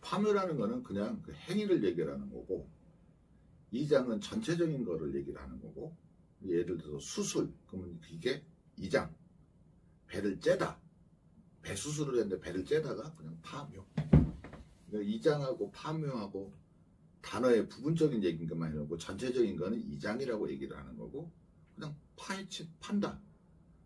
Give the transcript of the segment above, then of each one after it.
파묘라는 거는 그냥 그 행위를 얘기하는 거고, 이장은 전체적인 거를 얘기를 하는 거고, 예를 들어서 수술, 그러면 이게 이장, 배를 째다, 배 수술을 했는데 배를 째다가 그냥 파묘. 그러니까 이장하고 파묘하고 단어의 부분적인 얘기인 것만 해놓고 전체적인 거는 이장이라고 얘기를 하는 거고, 그냥 파헤치 판다,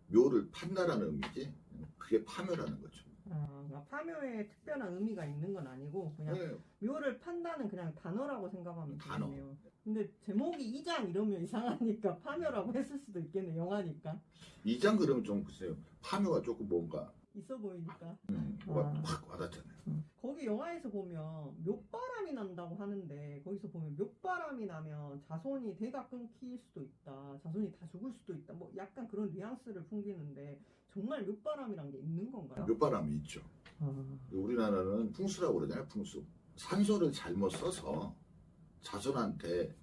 묘를 판다라는 의미지, 그게 파묘라는 거죠. 그러니까 파묘에 특별한 의미가 있는 건 아니고 그냥 네. 묘를 판다는 그냥 단어라고 생각하면 단어. 되겠네요. 근데 제목이 이장 이러면 이상하니까 파묘라고 했을 수도 있겠네, 영화니까. 이장 그러면 좀 글쎄요, 파묘가 조금 뭔가 있어 보이니까. 뭐가 확 와닿잖아요. 거기 영화에서 보면 묘바람이 난다고 하는데, 거기서 보면 묘바람이 나면 자손이 대가 끊길 수도 있다, 자손이 다 죽을 수도 있다, 뭐 약간 그런 뉘앙스를 풍기는데 정말 묘바람이란 게 있는 건가요? 묘바람이 있죠. 우리나라는 풍수라고 그러잖아요. 풍수. 산소를 잘못 써서 자손한테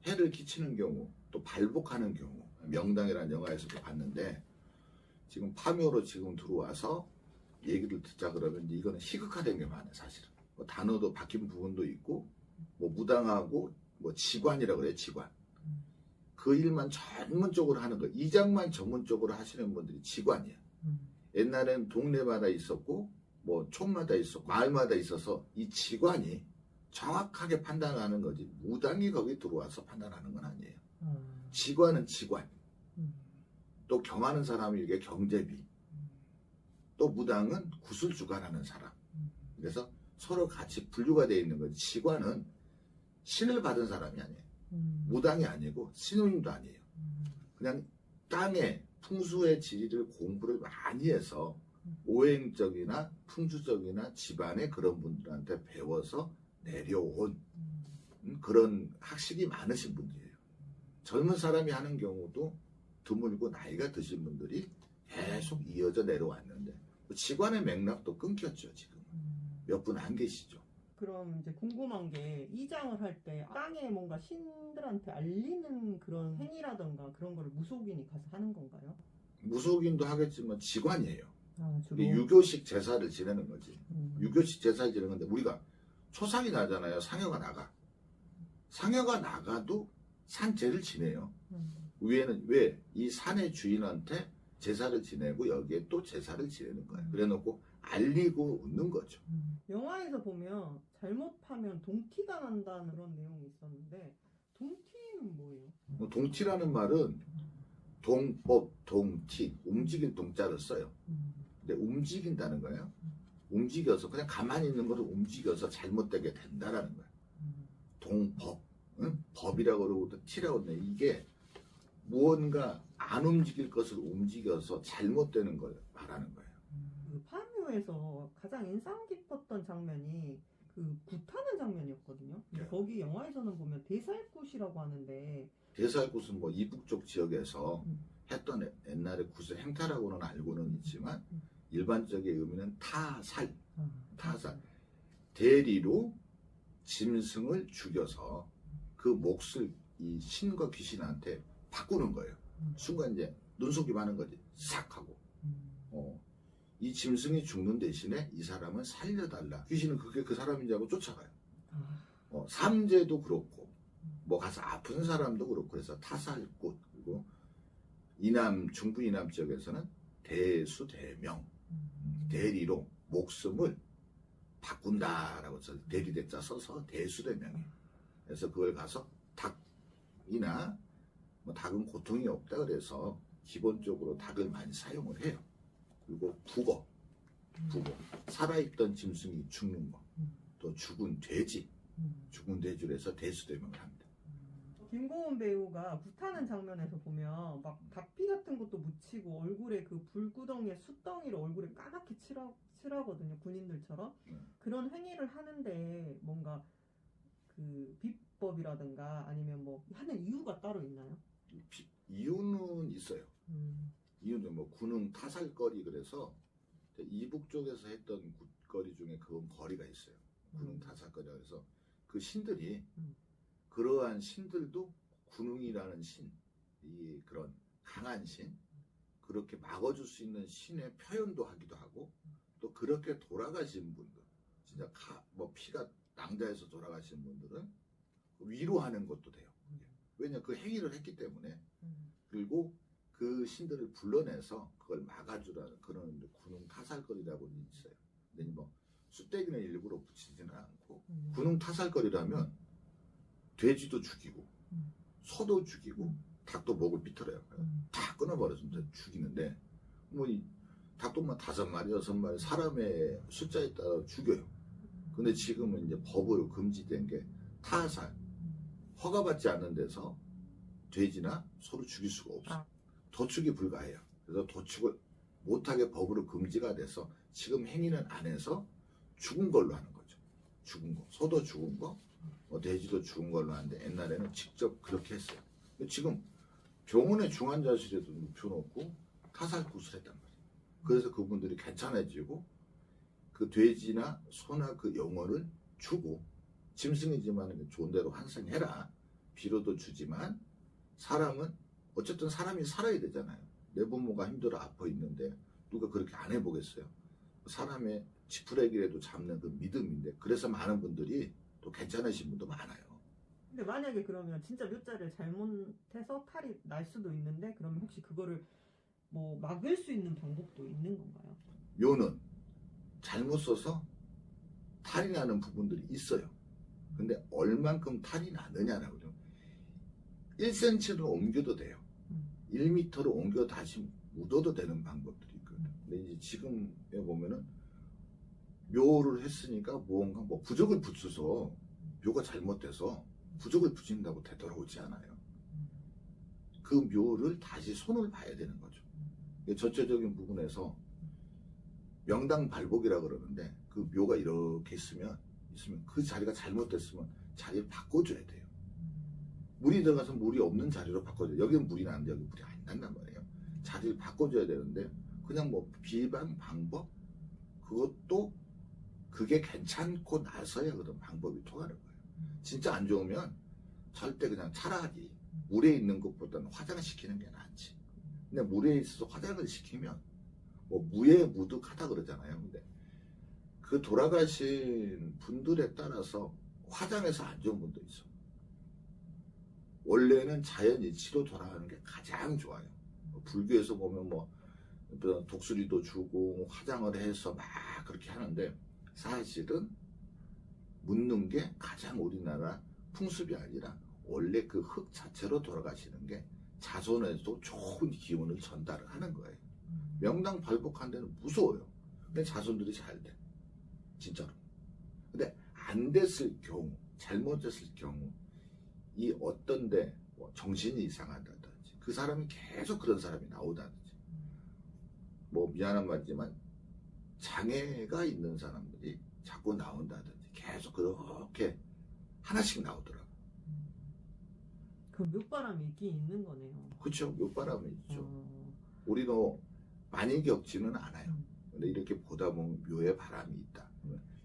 해를 끼치는 경우, 또 발복하는 경우, 명당이라는 영화에서도 봤는데, 지금 파묘로 지금 들어와서 얘기를 듣자 그러면 이제 이거는 희극화된 게 많아요, 사실은. 뭐 단어도 바뀐 부분도 있고, 뭐 무당하고 뭐 지관이라고 그래요, 지관. 그 일만 전문적으로 하는 거, 이장만 전문적으로 하시는 분들이 지관이에요. 옛날엔 동네마다 있었고, 뭐 촌마다 있었고, 마을마다 있어서 이 지관이 정확하게 판단하는 거지, 무당이 거기 들어와서 판단하는 건 아니에요. 지관은 지관. 또 경하는 사람이 이게 경제비. 또 무당은 굿을 주관하는 사람. 그래서 서로 같이 분류가 되어 있는 거지. 지관은 신을 받은 사람이 아니에요. 무당이 아니고 신우님도 아니에요. 그냥 땅의 풍수의 지리를 공부를 많이 해서 오행적이나 풍수적이나 집안의 그런 분들한테 배워서 내려온 그런 학식이 많으신 분들이에요. 젊은 사람이 하는 경우도 드물고 나이가 드신 분들이 계속 이어져 내려왔는데, 지관의 맥락도 끊겼죠. 지금 몇 분 안 계시죠. 그럼 이제 궁금한 게, 이장을 할 때 땅에 뭔가 신들한테 알리는 그런 행위라던가 그런 거를 무속인이 가서 하는 건가요? 무속인도 하겠지만 지관이에요. 주로? 유교식 제사를 지내는 거지. 유교식 제사를 지내는 건데, 우리가 초상이 나잖아요. 상여가 나가. 상여가 나가도 산제를 지내요. 위에는 왜? 이 산의 주인한테 제사를 지내고 여기에 또 제사를 지내는 거예요. 그래 놓고 알리고 웃는 거죠. 영화에서 보면 잘못하면 동티가 난다는 그런 내용이 있었는데, 동티는 뭐예요? 동티라는 말은 동법, 동티, 움직인 동자를 써요. 근데 움직인다는 거예요. 움직여서, 그냥 가만히 있는 것을 움직여서 잘못되게 된다라는 거예요. 동법, 응? 법이라고 그러고 또 티라고 그러네. 이게 무언가 안 움직일 것을 움직여서 잘못되는 걸 말하는 거예요. 그 파묘에서 가장 인상 깊었던 장면이 그 굿하는 장면이었거든요. 근데 네. 거기 영화에서는 보면 대살굿이라고 하는데, 대살굿은 뭐 이북 쪽 지역에서 했던 옛날에 굿의 행타라고는 알고는 있지만, 일반적인 의미는 타살, 타살. 대리로 짐승을 죽여서 그 몫을 이 신과 귀신한테 바꾸는 거예요. 순간 이제 눈속임 하는 거지. 싹 하고. 이 짐승이 죽는 대신에 이 사람은 살려달라. 귀신은 그게 그 사람인지 알고 쫓아가요. 삼재도 그렇고, 뭐 가서 아픈 사람도 그렇고, 그래서 타살꽃. 그리고 이남, 중부 이남 지역에서는 대수대명, 대리로 목숨을 바꾼다라고 써서 대리대자 써서 대수대명이에요. 그래서 그걸 가서 닭이나 뭐 닭은 고통이 없다 그래서 기본적으로 닭을 많이 사용을 해요. 그리고 북어, 살아있던 짐승이 죽는 거, 또 죽은 돼지, 죽은 돼지로 해서 대수대명을 합니다. 김고은 배우가 굿하는 장면에서 보면 막 닭피 같은 것도 묻히고 얼굴에 그 불구덩이에 숯덩이를 얼굴에 까맣게 칠하거든요, 군인들처럼. 그런 행위를 하는데 뭔가 그 비법이라든가 아니면 뭐 하는 이유가 따로 있나요? 이유는 있어요. 이유는 뭐 군웅 타살거리, 그래서 이북 쪽에서 했던 굿거리 중에 그건 거리가 있어요. 군웅 타살거리라 해서 그 신들이, 그러한 신들도 군웅이라는 신, 이 그런 강한 신, 그렇게 막아줄 수 있는 신의 표현도 하기도 하고 또 그렇게 돌아가신 분들 진짜 뭐 피가 낭자해서 돌아가신 분들은 위로하는 것도 돼요. 왜냐 그 행위를 했기 때문에. 그리고 그 신들을 불러내서 그걸 막아주라는 그런 군웅 타살거리라고 있어요. 근데 뭐 숫대기는 일부러 붙이지는 않고 군웅 타살거리라면 돼지도 죽이고 소도 죽이고 닭도 목을 비틀어요. 다 끊어버려서 죽이는데 뭐 이 닭도 5마리 6마리 사람의 숫자에 따라 죽여요. 근데 지금은 이제 법으로 금지된 게 타살 허가받지 않는 데서 돼지나 소를 죽일 수가 없어. 도축이 불가해요. 그래서 도축을 못하게 법으로 금지가 돼서 지금 행위는 안 해서 죽은 걸로 하는 거죠. 죽은 거. 소도 죽은 거, 뭐 돼지도 죽은 걸로 하는데 옛날에는 직접 그렇게 했어요. 근데 지금 병원의 중환자실에도 눕혀놓고 타살 구술했단 말이에요. 그래서 그분들이 괜찮아지고 그 돼지나 소나 그 영혼을 주고 짐승이지만 좋은 대로 환생해라. 비료도 주지만 사람은 어쨌든 사람이 살아야 되잖아요. 내 부모가 힘들어 아파 있는데 누가 그렇게 안 해보겠어요. 사람의 지푸라기라도 잡는 그 믿음인데 그래서 많은 분들이 또 괜찮으신 분도 많아요. 근데 만약에 그러면 진짜 묘자를 잘못해서 탈이 날 수도 있는데 그러면 혹시 그거를 뭐 막을 수 있는 방법도 있는 건가요? 묘는 잘못 써서 탈이 나는 부분들이 있어요. 근데 얼만큼 탈이 나느냐라고요. 1cm로 옮겨도 돼요. 1m로 옮겨 다시 묻어도 되는 방법들이 있거든요. 근데 이제 지금에 보면은 묘를 했으니까 뭔가 뭐 부적을 붙여서 묘가 잘못돼서 부적을 붙인다고 되돌아오지 않아요. 그 묘를 다시 손을 봐야 되는 거죠. 전체적인 부분에서 명당 발복이라 그러는데 그 묘가 이렇게 있으면 그 자리가 잘못됐으면 자리를 바꿔줘야 돼요. 물이 들어가서 물이 없는 자리로 바꿔줘요. 여기는 물이 나는데 여기 물이 안 난단 말이에요. 자리를 바꿔줘야 되는데 그냥 뭐 비방 방법 그것도 그게 괜찮고 나서야 그런 방법이 통하는 거예요. 진짜 안 좋으면 절대 그냥 차라리 물에 있는 것보다는 화장시키는 게 낫지. 근데 물에 있어서 화장을 시키면 뭐 무에 무득하다 그러잖아요. 근데 그 돌아가신 분들에 따라서 화장해서 안 좋은 분도 있어. 원래는 자연이치로 돌아가는 게 가장 좋아요. 불교에서 보면 뭐 독수리도 주고 화장을 해서 막 그렇게 하는데 사실은 묻는 게 가장 우리나라 풍습이 아니라 원래 그 흙 자체로 돌아가시는 게 자손에도 좋은 기운을 전달을 하는 거예요. 명당 발복한 데는 무서워요. 근데 자손들이 잘 돼. 진짜로. 근데 안 됐을 경우, 잘못됐을 경우 이 어떤데 뭐 정신이 이상하다든지 그 사람이 계속 그런 사람이 나오다든지 뭐 미안한 말이지만 장애가 있는 사람들이 자꾸 나온다든지 계속 그렇게 하나씩 나오더라고요. 그 묘바람이 있긴 있는 거네요. 그렇죠. 묘바람이 있죠. 우리도 많이 겪지는 않아요. 근데 이렇게 보다 보면 묘에 바람이 있다.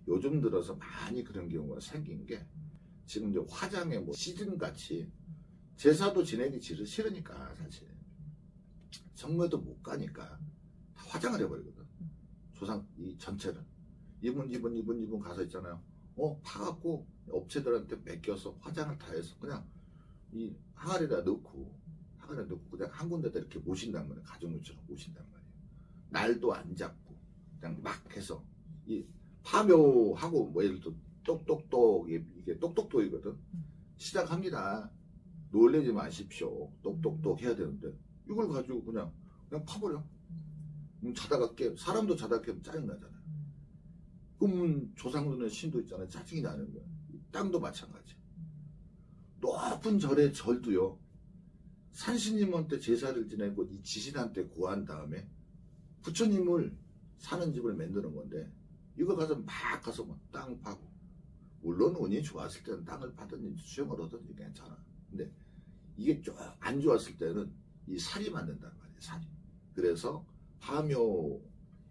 요즘 들어서 많이 그런 경우가 생긴 게 지금 이제 화장의 뭐 시즌 같이 제사도 지내기 싫으니까 사실 성묘도 못 가니까 다 화장을 해버리거든. 조상 이 전체를 이분 가서 있잖아요. 파갖고 업체들한테 맡겨서 화장을 다 해서 그냥 이 항아리에다 넣고 그냥 한 군데다 이렇게 모신단 말이에요. 가족묘처럼 모신단 말이에요. 날도 안 잡고 그냥 막 해서 이 파묘하고 뭐 예를 들어 똑똑똑 이게 똑똑똑이거든. 시작합니다. 놀래지 마십시오. 똑똑똑 해야 되는데 이걸 가지고 그냥 파버려. 자다가 깨 사람도 자다가 깨면 짜증나잖아요. 그러면 조상들의 신도 있잖아요. 짜증이 나는 거야. 땅도 마찬가지. 높은 절의 절도요. 산신님한테 제사를 지내고 이 지신한테 고한 다음에 부처님을 사는 집을 만드는 건데 이거 가서 막 가서 막 땅 파고 물론 운이 좋았을 때는 땅을 파든지 수영을 하든지 괜찮아. 근데 이게 좀 안 좋았을 때는 이 살이 맞는단 말이에요. 살이. 그래서 파묘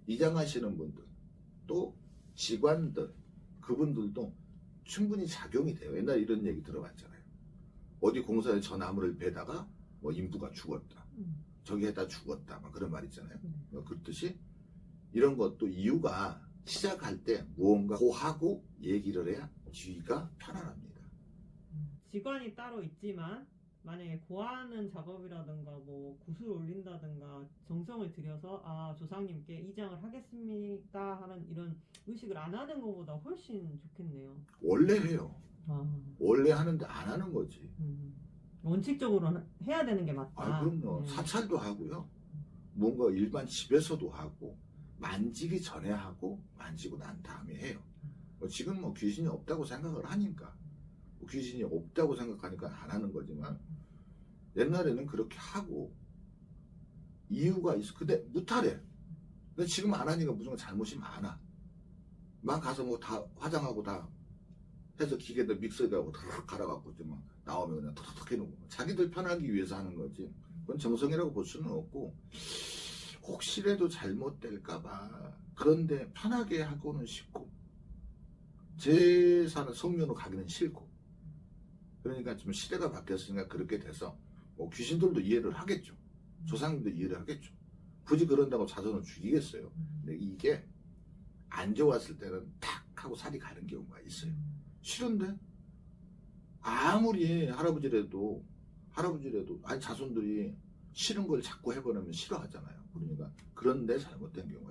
이장하시는 분들 또 직관들 그분들도 충분히 작용이 돼요. 옛날에 이런 얘기 들어봤잖아요. 어디 공사에 저 나무를 베다가 뭐 인부가 죽었다. 저기 해다 죽었다 막 그런 말 있잖아요. 그렇듯이 이런 것도 이유가 시작할 때 무언가 고하고 얘기를 해야 뒤가 편안합니다. 직관이 따로 있지만 만약에 고하는 작업이라든가 뭐 굿을 올린다든가 정성을 들여서 아 조상님께 이장을 하겠습니다 하는 이런 의식을 안 하는 것보다 훨씬 좋겠네요. 원래 해요. 아, 원래 하는데 안 하는 거지. 원칙적으로는 해야 되는 게 맞다. 아, 그럼요. 사찰도 하고요. 뭔가 일반 집에서도 하고 만지기 전에 하고 만지고 난 다음에 해요. 지금 뭐 귀신이 없다고 생각을 하니까 귀신이 없다고 생각하니까 안 하는 거지만 옛날에는 그렇게 하고 이유가 있어. 근데 못하래. 근데 지금 안 하니까 무슨 잘못이 많아. 막 가서 뭐 다 화장하고 다 해서 기계들 믹서기하고 탁 갈아갖고 막 나오면 그냥 탁탁 해놓고 자기들 편하기 위해서 하는 거지. 그건 정성이라고 볼 수는 없고 혹시라도 잘못될까봐 그런데 편하게 하고는 싶고 제사는 성묘로 가기는 싫고 그러니까 좀 시대가 바뀌었으니까 그렇게 돼서 뭐 귀신들도 이해를 하겠죠. 조상님도 이해를 하겠죠. 굳이 그런다고 자손을 죽이겠어요. 근데 이게 안 좋았을 때는 탁 하고 살이 가는 경우가 있어요. 싫은데 아무리 할아버지라도 아니 자손들이 싫은 걸 자꾸 해버리면 싫어하잖아요. 그러니까 그런데 잘못된 경우